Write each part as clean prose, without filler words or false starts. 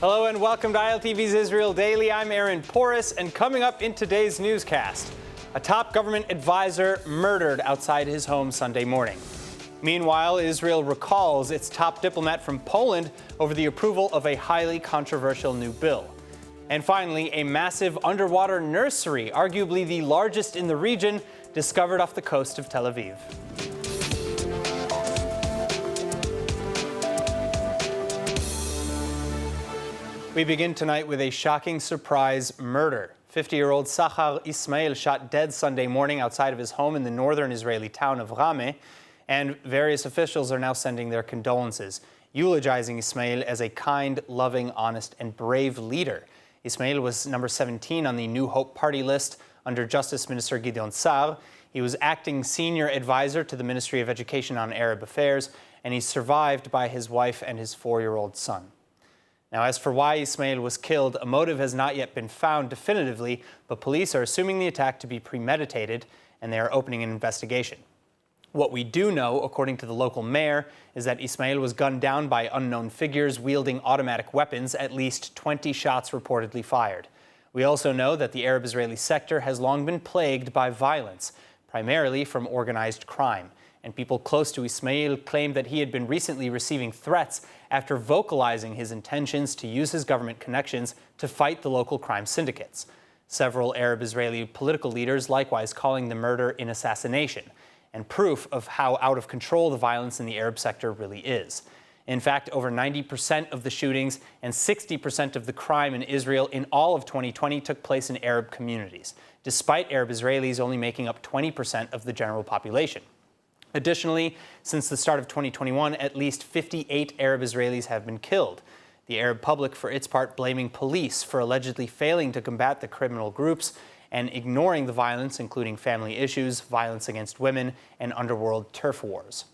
Hello and welcome to ILTV's Israel Daily. I'm Aaron Porras, and coming up in today's newscast, a top government advisor murdered outside his home Sunday morning. Meanwhile, Israel recalls its top diplomat from Poland over the approval of a highly controversial new bill. And finally, a massive underwater nursery, arguably the largest in the region, discovered off the coast of Tel Aviv. We begin tonight with a shocking surprise murder. 50-year-old Sahar Ismail shot dead Sunday morning outside of his home in the northern Israeli town of Rameh, and various officials are now sending their condolences, eulogizing Ismail as a kind, loving, honest, and brave leader. Ismail was number 17 on the New Hope party list under Justice Minister Gideon Sa'ar. He was acting senior advisor to the Ministry of Education on Arab Affairs, and he's survived by his wife and his 4-year-old son. Now, as for why Ismail was killed, a motive has not yet been found definitively, but police are assuming the attack to be premeditated, and they are opening an investigation. What we do know, according to the local mayor, is that Ismail was gunned down by unknown figures wielding automatic weapons, at least 20 shots reportedly fired. We also know that the Arab-Israeli sector has long been plagued by violence, primarily from organized crime. And people close to Ismail claimed that he had been recently receiving threats after vocalizing his intentions to use his government connections to fight the local crime syndicates. Several Arab-Israeli political leaders likewise calling the murder an assassination, and proof of how out of control the violence in the Arab sector really is. In fact, over 90% of the shootings and 60% of the crime in Israel in all of 2020 took place in Arab communities, despite Arab Israelis only making up 20% of the general population. Additionally, since the start of 2021, at least 58 Arab Israelis have been killed. The Arab public, for its part, blaming police for allegedly failing to combat the criminal groups and ignoring the violence, including family issues, violence against women, and underworld turf wars.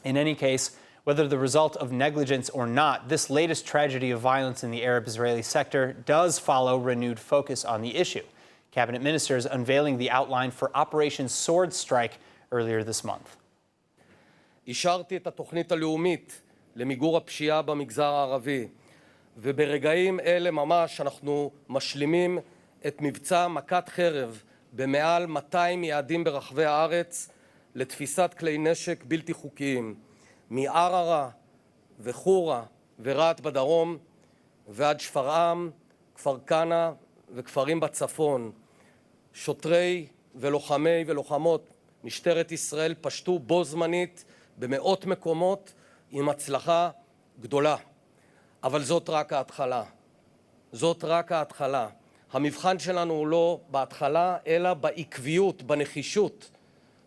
In any case, whether the result of negligence or not, this latest tragedy of violence in the Arab-Israeli sector does follow renewed focus on the issue. Cabinet ministers unveiling the outline for Operation Sword Strike earlier this month. אישרתי את התוכנית הלאומית למיגור הפשיעה במגזר הערבי, וברגעים אלה ממש אנחנו משלימים את מבצע מכת חרב במעל 200 יעדים ברחבי הארץ לתפיסת כלי נשק בלתי חוקיים, מערערה וחורה ורהט בדרום ועד שפרעם, כפר כנא וכפרים בצפון. שוטרי ולוחמי ולוחמות משטרת ישראל פשטו בו זמנית במאות מקומות עם הצלחה גדולה. אבל זאת רק ההתחלה. זאת רק ההתחלה. המבחן שלנו הוא לא בהתחלה, אלא בעקביות, בנחישות,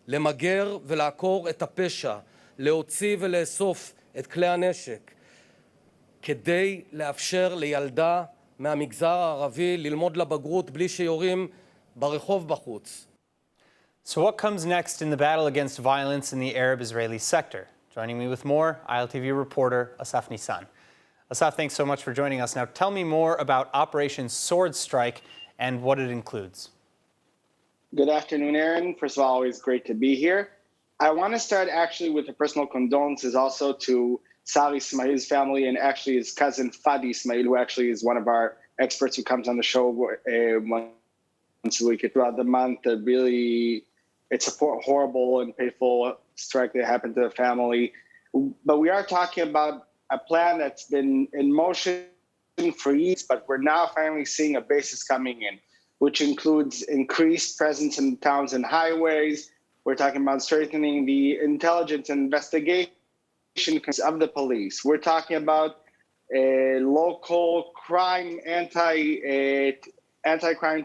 למגר ולעקור את הפשע, להוציא ולאסוף את כלי הנשק, כדי לאפשר לילדה מהמגזר הערבי ללמוד לבגרות בלי שיורים ברחוב בחוץ. So what comes next in the battle against violence in the Arab-Israeli sector? Joining me with more, ILTV reporter Asaf Nissan. Asaf, thanks so much for joining us. Now tell me more about Operation Sword Strike and what it includes. Good afternoon, Aaron. First of all, always great to be here. I want to start actually with a personal condolences also to Sahar Ismail's family and actually his cousin Fadi Ismail, who actually is one of our experts who comes on the show once a week throughout the month. It's a horrible and painful strike that happened to the family. But we are talking about a plan that's been in motion for years, but we're now finally seeing a basis coming in, which includes increased presence in towns and highways. We're talking about strengthening the intelligence and investigation of the police. We're talking about local crime, anti-crime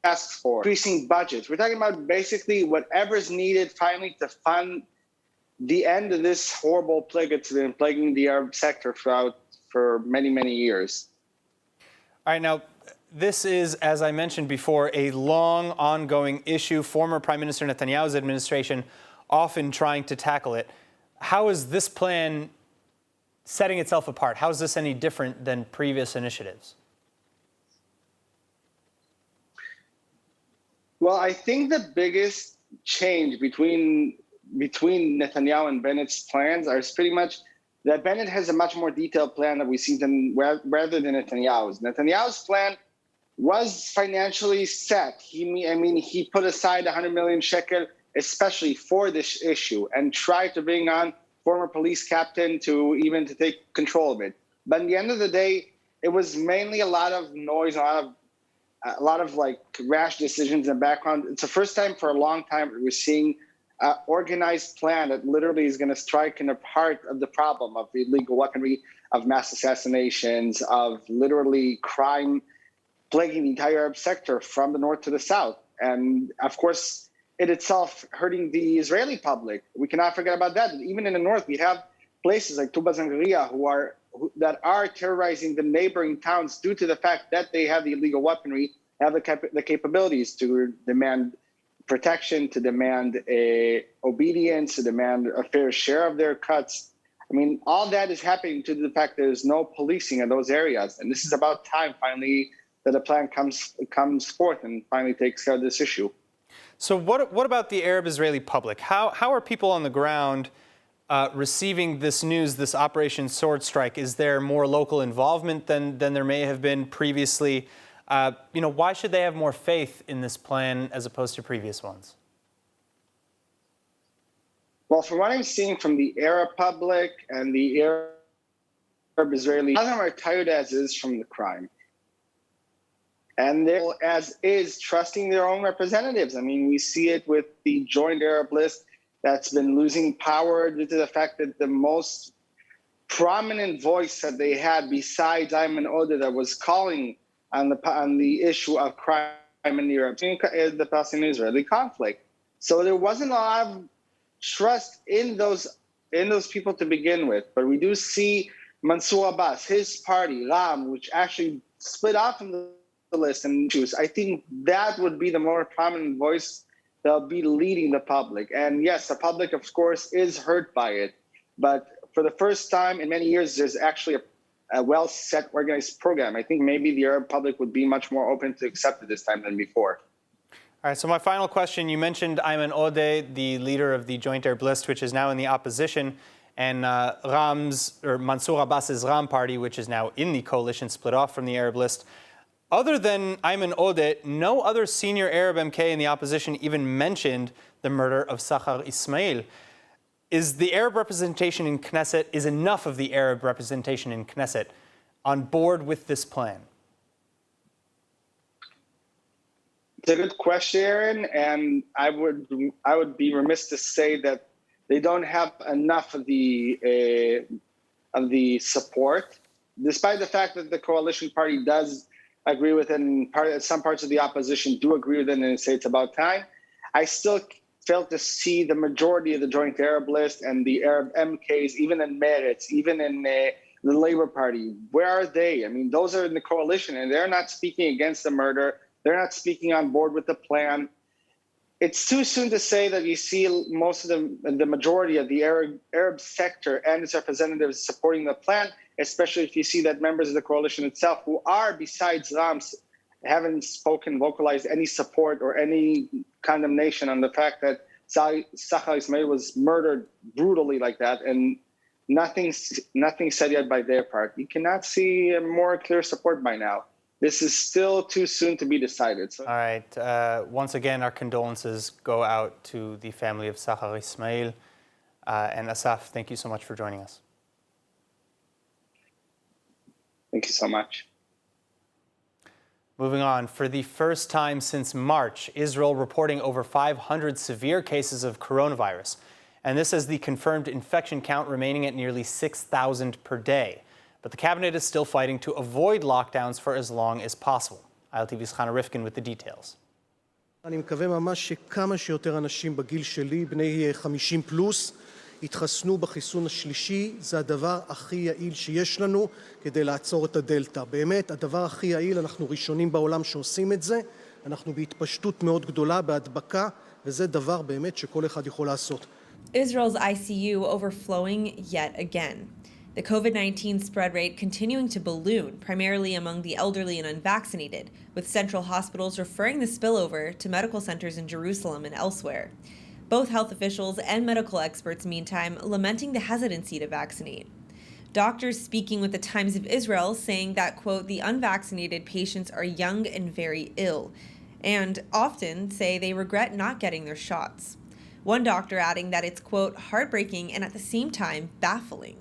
task force, increasing budgets. We're talking about basically whatever's needed finally to fund the end of this horrible plague that's been plaguing the Arab sector for many, many years. All right, now, this is, as I mentioned before, a long, ongoing issue. Former Prime Minister Netanyahu's administration often trying to tackle it. How is this plan setting itself apart? How is this any different than previous initiatives? Well, I think the biggest change between Netanyahu and Bennett's plans are pretty much that Bennett has a much more detailed plan that we see rather than Netanyahu's. Netanyahu's plan was financially set. He put aside 100 million shekel especially for this issue and tried to bring on former police captain to take control of it. But at the end of the day, it was mainly a lot of noise, a lot of like rash decisions in the background. It's the first time for a long time we're seeing an organized plan that literally is going to strike in the heart of the problem of illegal weaponry, of mass assassinations, of literally crime plaguing the entire Arab sector from the north to the south. And of course, it itself hurting the Israeli public. We cannot forget about that. Even in the north, we have places like Tuba Zangaria that are terrorizing the neighboring towns due to the fact that they have the illegal weaponry, have the capabilities to demand protection, to demand obedience, to demand a fair share of their cuts. I mean, all that is happening due to the fact there's no policing in those areas. And this is about time finally that a plan comes forth and finally takes care of this issue. So what about the Arab-Israeli public? How are people on the ground receiving this news, this Operation Sword Strike? Is there more local involvement than there may have been previously? Why should they have more faith in this plan as opposed to previous ones? Well, from what I'm seeing from the Arab public and the Arab-Israeli, none of them are tired as is from the crime. And they're as is trusting their own representatives. I mean, we see it with the Joint Arab List that's been losing power due to the fact that the most prominent voice that they had besides Ayman Odeh that was calling on the issue of crime in Europe is the Palestinian-Israeli conflict. So there wasn't a lot of trust in those people to begin with. But we do see Mansour Abbas, his party, Ram, which actually split off from the list and choose. I think that would be the more prominent voice that will be leading the public. And yes, the public, of course, is hurt by it. But for the first time in many years, there's actually a well-set, organized program. I think maybe the Arab public would be much more open to accept it this time than before. All right, so my final question, you mentioned Ayman Odeh, the leader of the Joint Arab List, which is now in the opposition, and Mansour Abbas's Ram party, which is now in the coalition, split off from the Arab List. Other than Ayman Odeh, no other senior Arab MK in the opposition even mentioned the murder of Sahar Ismail. Is the Arab representation in Knesset, is enough of the Arab representation in Knesset on board with this plan? It's a good question, Aaron, and I would be remiss to say that they don't have enough of the support, despite the fact that the coalition party does agree with it, and some parts of the opposition do agree with it and say it's about time. I still fail to see the majority of the Joint Arab List and the Arab MKs, even in Meretz, even in the Labour Party. Where are they? I mean, those are in the coalition, and they're not speaking against the murder. They're not speaking on board with the plan. It's too soon to say that you see most of the majority of the Arab sector and its representatives supporting the plan, especially if you see that members of the coalition itself, who are, besides Rams, haven't vocalized any support or any condemnation on the fact that Sahar Ismail was murdered brutally like that, and nothing said yet by their part. You cannot see more clear support by now. This is still too soon to be decided. So. All right. Once again, our condolences go out to the family of Sahar Ismail. And Asaf, thank you so much for joining us. Thank you so much. Moving on, for the first time since March, Israel reporting over 500 severe cases of coronavirus. And this is the confirmed infection count remaining at nearly 6,000 per day. But the cabinet is still fighting to avoid lockdowns for as long as possible. ILTV's Chana Rifkin with the details. אני מקווה ממש שכמה שיותר אנשים בגיל שלי, בני 50 פלוס, התחסנו בחיסון השלישי. זה הדבר הכי יעיל שיש לנו כדי לעצור את הדלטה. באמת, הדבר הכי יעיל, אנחנו ראשונים בעולם שעושים את זה. אנחנו בהתפשטות מאוד גדולה, בהדבקה, וזה דבר באמת שכל אחד יכול לעשות. Israel's ICU overflowing yet again. The COVID-19 spread rate continuing to balloon, primarily among the elderly and unvaccinated, with central hospitals referring the spillover to medical centers in Jerusalem and elsewhere. Both health officials and medical experts, meantime, lamenting the hesitancy to vaccinate. Doctors speaking with the Times of Israel saying that, quote, the unvaccinated patients are young and very ill, and often say they regret not getting their shots. One doctor adding that it's, quote, heartbreaking and at the same time baffling.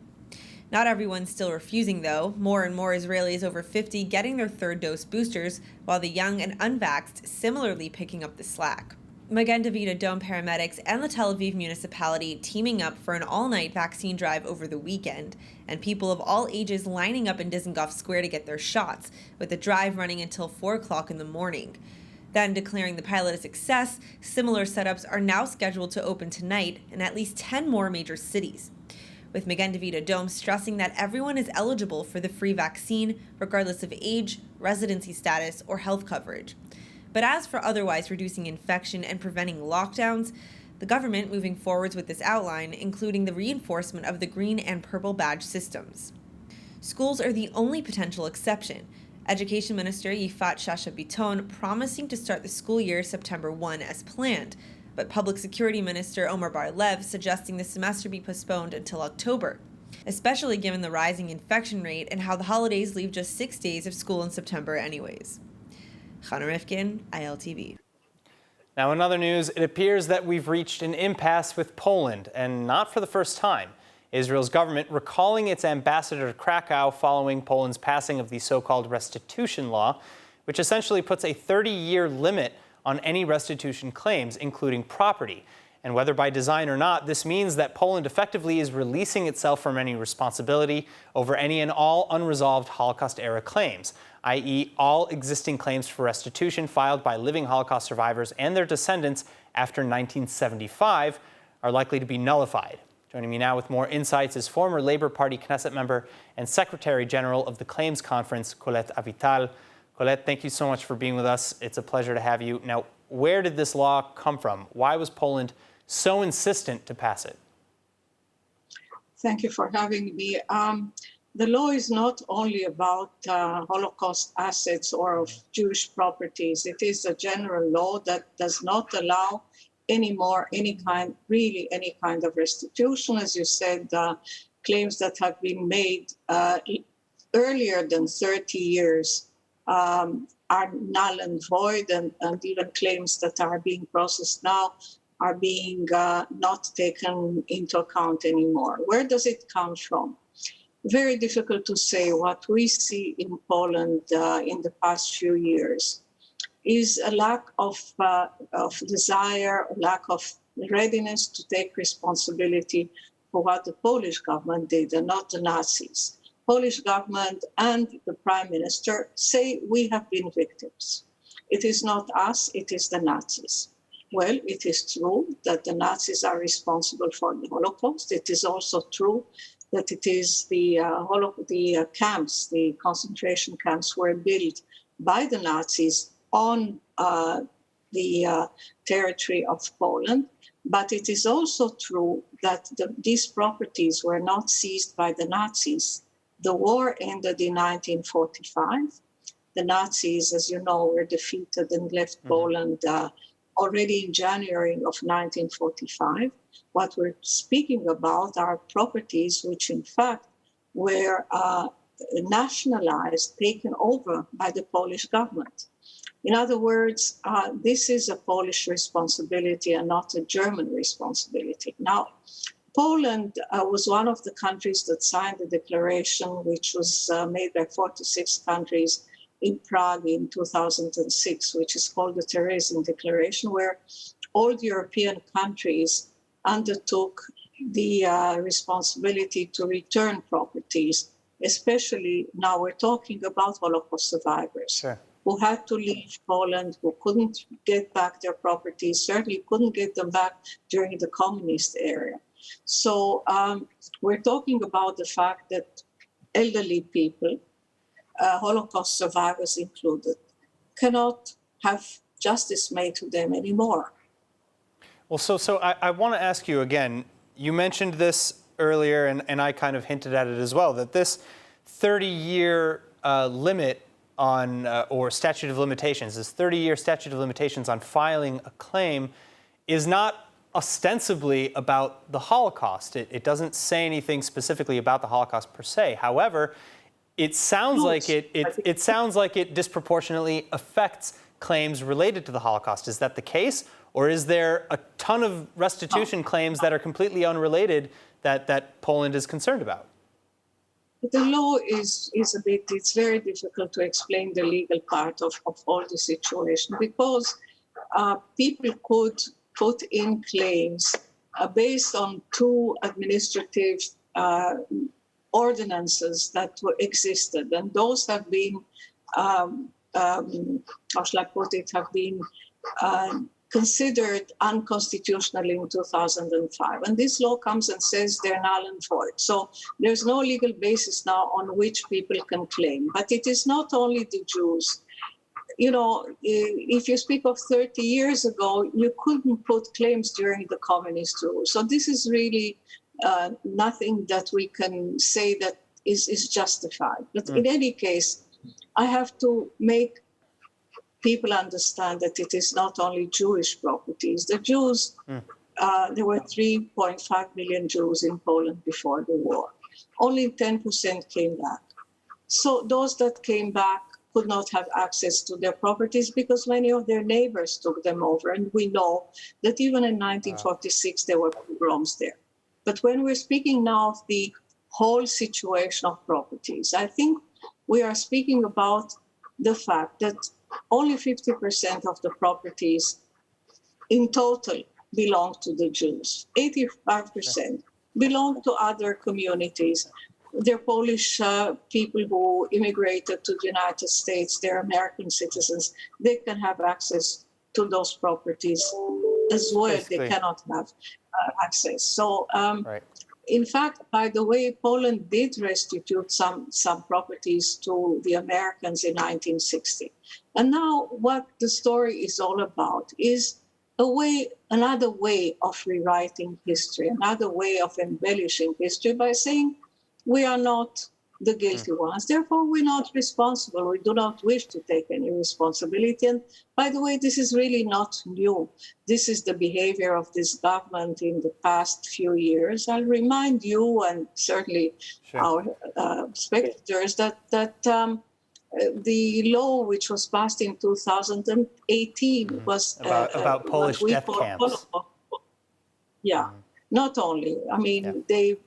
Not everyone's still refusing, though. More and more Israelis over 50 getting their third dose boosters, while the young and unvaxxed similarly picking up the slack. Magen David Adom paramedics and the Tel Aviv municipality teaming up for an all-night vaccine drive over the weekend, and people of all ages lining up in Dizengoff Square to get their shots, with the drive running until 4 o'clock in the morning. Then, declaring the pilot a success, similar setups are now scheduled to open tonight in at least 10 more major cities, with Magen David Adom stressing that everyone is eligible for the free vaccine, regardless of age, residency status, or health coverage. But as for otherwise reducing infection and preventing lockdowns, the government moving forwards with this outline, including the reinforcement of the green and purple badge systems. Schools are the only potential exception. Education Minister Yifat Shasha-Biton promising to start the school year September 1 as planned, but Public Security Minister Omer Bar-Lev suggesting the semester be postponed until October, especially given the rising infection rate and how the holidays leave just 6 days of school in September anyways. Chana Rifkin, ILTV. Now, in other news, it appears that we've reached an impasse with Poland, and not for the first time. Israel's government recalling its ambassador to Krakow following Poland's passing of the so-called restitution law, which essentially puts a 30-year limit on any restitution claims, including property. And whether by design or not, this means that Poland effectively is releasing itself from any responsibility over any and all unresolved Holocaust-era claims, i.e. all existing claims for restitution filed by living Holocaust survivors and their descendants after 1975 are likely to be nullified. Joining me now with more insights is former Labour Party Knesset member and Secretary General of the Claims Conference, Colette Avital. Colette, thank you so much for being with us. It's a pleasure to have you. Now, where did this law come from? Why was Poland so insistent to pass it? Thank you for having me. The law is not only about Holocaust assets or of Jewish properties. It is a general law that does not allow anymore any kind of restitution. As you said, claims that have been made earlier than 30 years are null and void, and even claims that are being processed now are being not taken into account anymore. Where does it come from? Very difficult to say. What we see in Poland in the past few years is a lack of desire, a lack of readiness to take responsibility for what the Polish government did and not the Nazis. Polish government and the Prime Minister say we have been victims. It is not us, it is the Nazis. Well, it is true that the Nazis are responsible for the Holocaust. It is also true that it is the camps, the concentration camps were built by the Nazis on the territory of Poland. But it is also true that these properties were not seized by the Nazis. The war ended in 1945. The Nazis, as you know, were defeated and left Poland already in January of 1945. What we're speaking about are properties which in fact were nationalized, taken over by the Polish government. In other words, this is a Polish responsibility and not a German responsibility. Now, Poland was one of the countries that signed the declaration, which was made by 46 countries in Prague in 2006, which is called the Terezin Declaration, where all the European countries undertook the responsibility to return properties, especially now we're talking about Holocaust survivors who had to leave Poland, who couldn't get back their properties, certainly couldn't get them back during the communist era. So we're talking about the fact that elderly people, Holocaust survivors included, cannot have justice made to them anymore. Well, so I want to ask you again, you mentioned this earlier, and I kind of hinted at it as well, that this 30-year limit on, or statute of limitations, this 30-year statute of limitations on filing a claim is not ostensibly about the Holocaust. It doesn't say anything specifically about the Holocaust per se. However, it sounds like it sounds like it disproportionately affects claims related to the Holocaust. Is that the case? Or is there a ton of restitution claims that are completely unrelated that Poland is concerned about? The law is a bit, it's very difficult to explain the legal part of all the situation, because people could put in claims based on two administrative ordinances that existed, and those have been, how shall I put it, have been considered unconstitutional in 2005. And this law comes and says they're null and void. So there's no legal basis now on which people can claim. But it is not only the Jews. You know, if you speak of 30 years ago, you couldn't put claims during the communist rule. So this is really nothing that we can say that is justified. But in any case, I have to make people understand that it is not only Jewish properties. The Jews, there were 3.5 million Jews in Poland before the war. Only 10% came back. So those that came back could not have access to their properties because many of their neighbors took them over. And we know that even in 1946, there were pogroms there. But when we're speaking now of the whole situation of properties, I think we are speaking about the fact that only 50% of the properties in total belong to the Jews. 85% belong to other communities. They're Polish people who immigrated to the United States. They're American citizens. They can have access to those properties as well. Basically. They cannot have access. So, in fact, by the way, Poland did restitute some properties to the Americans in 1960. And now what the story is all about is another way of rewriting history, another way of embellishing history by saying we are not the guilty ones. Therefore, we're not responsible. We do not wish to take any responsibility. And by the way, this is really not new. This is the behavior of this government in the past few years. I'll remind you and certainly our spectators that the law which was passed in 2018 was about Polish death camps. Not only. I mean, the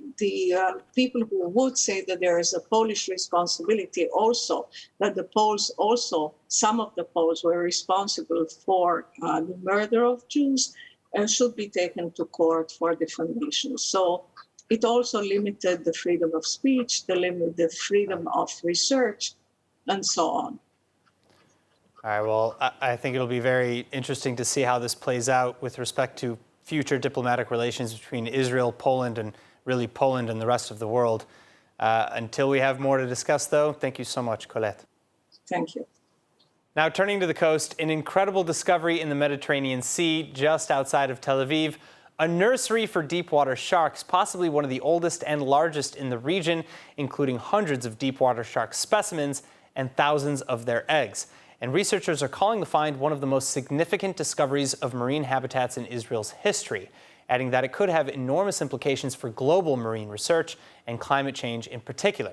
people who would say that there is a Polish responsibility also, that the Poles also, some of the Poles were responsible for the murder of Jews and should be taken to court for defamation. So it also limited the freedom of speech, the freedom of research, and so on. All right, well, I think it'll be very interesting to see how this plays out with respect to future diplomatic relations between Israel, Poland, and really Poland and the rest of the world. Until we have more to discuss, though, thank you so much, Colette. Thank you. Now, turning to the coast, an incredible discovery in the Mediterranean Sea, just outside of Tel Aviv. A nursery for deepwater sharks, possibly one of the oldest and largest in the region, including hundreds of deepwater shark specimens and thousands of their eggs. And researchers are calling the find one of the most significant discoveries of marine habitats in Israel's history, adding that it could have enormous implications for global marine research and climate change in particular.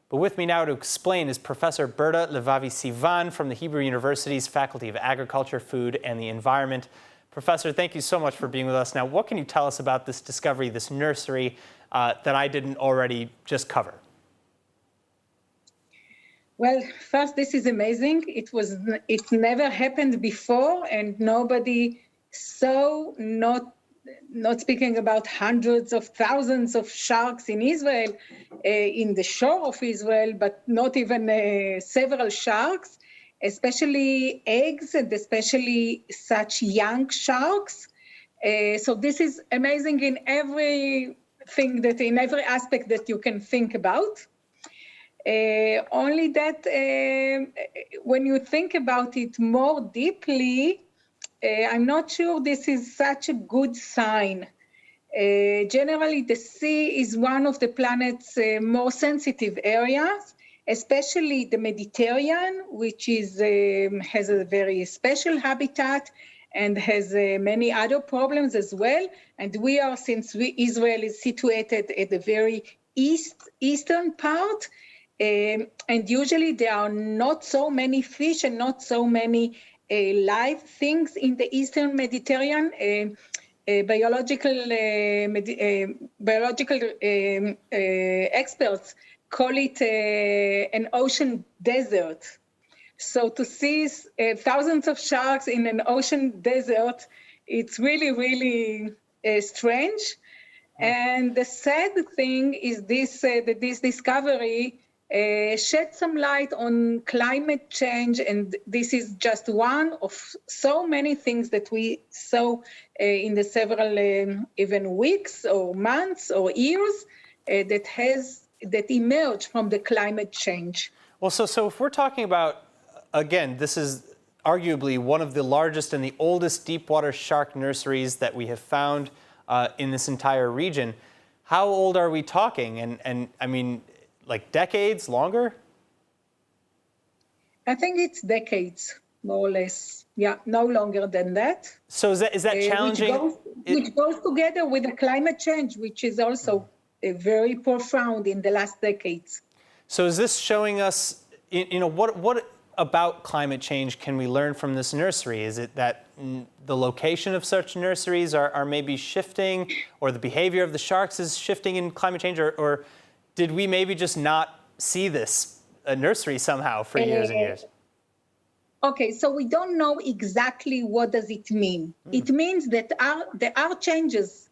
But with me now to explain is Professor Berta Levavi-Sivan from the Hebrew University's Faculty of Agriculture, Food and the Environment. Professor, thank you so much for being with us. Now, what can you tell us about this discovery, this nursery, that I didn't already just cover? Well, first, this is amazing. It never happened before, and nobody saw, not speaking about hundreds of thousands of sharks in Israel, in the shore of Israel, but not even several sharks, especially eggs, and especially such young sharks. So this is amazing in every aspect that you can think about. Only that when you think about it more deeply, I'm not sure this is such a good sign. Generally, the sea is one of the planet's more sensitive areas, especially the Mediterranean, which has a very special habitat, and has many other problems as well. And Israel is situated at the very eastern part, and usually there are not so many fish and not so many live things in the Eastern Mediterranean. Biological experts call it an ocean desert. So to see thousands of sharks in an ocean desert, it's really, really strange. And the sad thing is that this discovery shed some light on climate change, and this is just one of so many things that we saw in the several even weeks or months or years that emerged from the climate change. Well, so if we're talking about, again, this is arguably one of the largest and the oldest deepwater shark nurseries that we have found in this entire region. How old are we talking? And I mean, like decades, longer? I think it's decades, more or less. Yeah, no longer than that. So is that challenging? Which goes together with the climate change, which is also very profound in the last decades. So is this showing us, what about climate change can we learn from this nursery? Is it that the location of such nurseries are maybe shifting, or the behavior of the sharks is shifting in climate change, or did we maybe just not see this nursery somehow for years and years? Okay, so we don't know exactly what does it mean. It means that there are changes,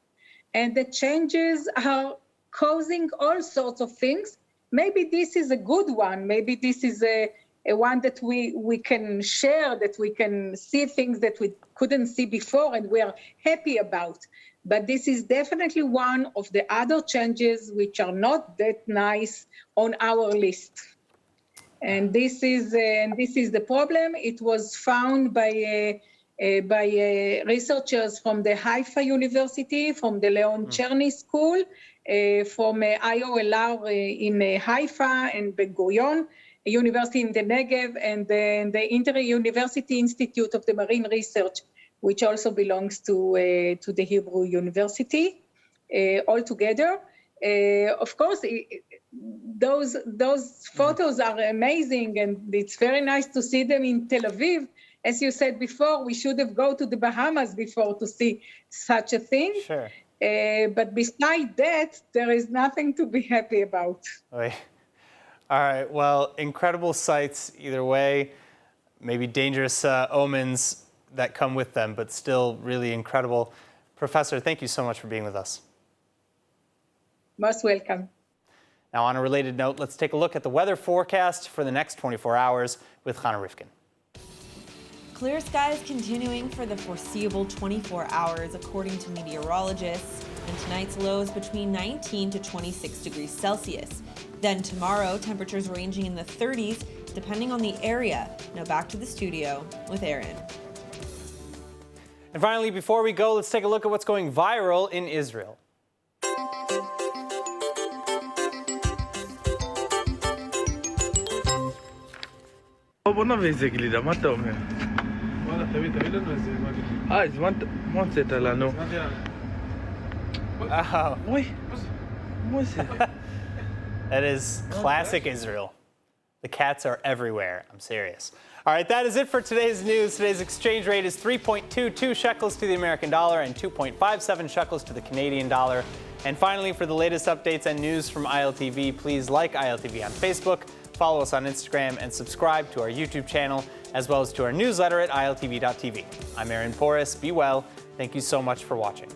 and the changes are causing all sorts of things. Maybe this is a good one. Maybe this is a one that we can share, that we can see things that we couldn't see before and we are happy about. But this is definitely one of the other changes which are not that nice on our list. And this is the problem. It was found by researchers from the Haifa University, from the Leon Cherny School, from IOLR in Haifa and Ben Gurion University in the Negev, and then the Inter-University Institute of the Marine Research, which also belongs to the Hebrew University, all together. Of course, those photos are amazing, and it's very nice to see them in Tel Aviv. As you said before, we should have gone to the Bahamas before to see such a thing. Sure. But besides that, there is nothing to be happy about. All right, well, incredible sights either way, maybe dangerous omens that come with them, but still really incredible. Professor, thank you so much for being with us. Most welcome. Now, on a related note, let's take a look at the weather forecast for the next 24 hours with Chana Rifkin. Clear skies continuing for the foreseeable 24 hours, according to meteorologists, and tonight's lows between 19 to 26 degrees Celsius. Then tomorrow, temperatures ranging in the 30s, depending on the area. Now back to the studio with Aaron. And finally, before we go, let's take a look at what's going viral in Israel. בוא נביא איזה גלידה, מה אתה אומר? וואלה, תביא לנו איזה מגלידה. הזמנת, מה הוצאת לנו? אוי, מה זה? That is classic Israel. The cats are everywhere. I'm serious. All right, that is it for today's news. Today's exchange rate is 3.22 shekels to the American dollar and 2.57 shekels to the Canadian dollar. And finally, for the latest updates and news from ILTV, please like ILTV on Facebook, follow us on Instagram, and subscribe to our YouTube channel, as well as to our newsletter at iltv.tv. I'm Aaron Porras. Be well. Thank you so much for watching.